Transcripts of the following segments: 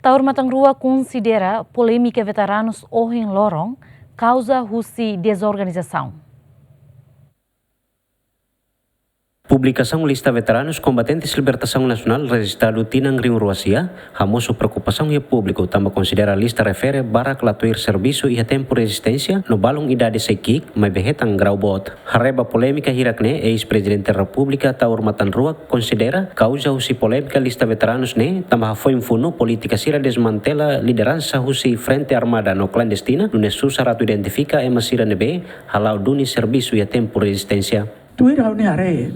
Taur Matangrua considera polêmica veteranos Ohin Lorong causa russi desorganização. Publicação lista veteranos combatentes libertação nacional registrado tinang ring Ruasia, hamoso preocupação e público também considera a lista refere barak latuir serviço e tempo resistência no balong idade sekik mai behetang graubot. Hareba polêmica hirakne ex-presidente da República Taur Matanrua considera causa husi polêmica lista veteranos ne tambah foi funo política sira desmantela liderança husi frente armada no clandestina no nesusa ratu identifica emasira nebe halau duni serviço e tempo resistência. Tuira ne are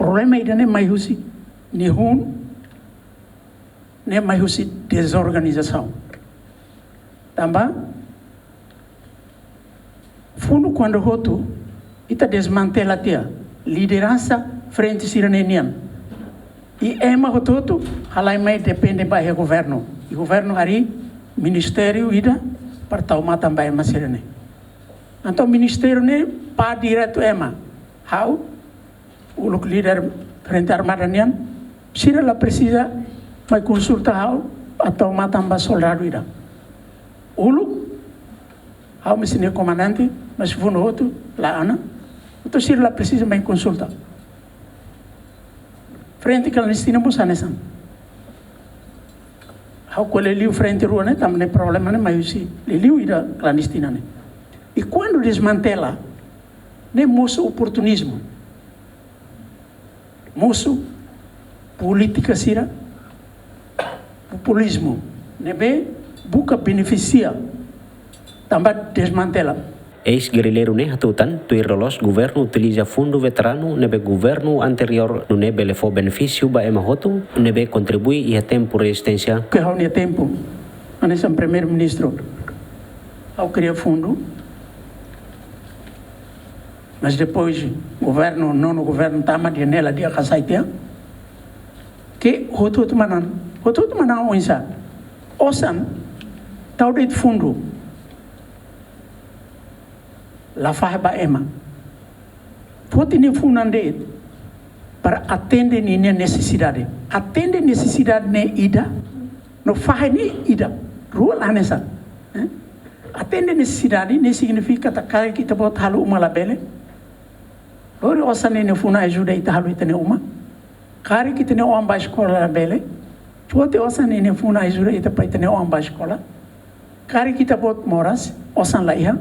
problema ida ne mai husi nihun ne mai husi desorganização. Tamba fundo quando roto ita desmantela tia liderança frente siranenian e ema roto halai mai depende ba he governo e governo hari ministério ida para tauma também ema sirane. Então ministério ne pa direto ema how uluk líder frente armada nian sira la precisa mai consulta how atau matamba soldado ida uluk how mesine comandante mas fundo outro lá ana então sira la precisa mai consulta frente clandestina musanesan how quale liu frente rua ne tamne problema ne mai usi liu ida clandestina ne e quando desmantela ne moço oportunismo moço política sira populismo nebe buka beneficia também desmantela. Ex-guerrilheiro ne hatutan tuir lolos governo utiliza fundo veterano nebe governo anterior no nebe levou benefício ba emahoto nebe contribui e tempo resistência. Que há tempo anessa primeiro-ministro ao criar fundo mas depois governo nono governo tama de nela dia kasaitia que hotut manan onsa osan taudet fundo la fahba ema potini funande para atender nini necessidade ne ida no fahni ida rua anessa atender necessidade ne significa takar kita bot halu malabele ori osan ne funa ajuda ita halu itane uma kari kitne o amba escola bele pote osan ne funa ajuda ita pa itane o amba escola kari kita bot moras osan la iha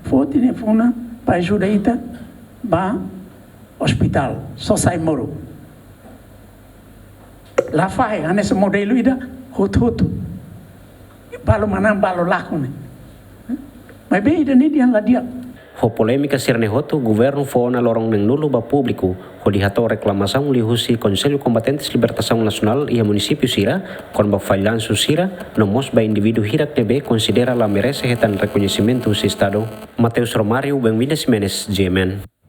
pote ne funa pa ajuda ita ba hospital só sai moro la fai anes modelo ida hot balo manam balo lakone mas bem ida ne dian la dia. Ho polêmica Sirnehoto, governo fona lorong neng nulo ba público, ho dihato reclamação li husi Conselho Combatentes Libertação Nacional e a município Sira, con ba falhanço Sira, no mos ba indivíduo hirak tebe considera la merece hetan reconhecimento si Estado. Mateus Romário, Benvidas Menes, GMN.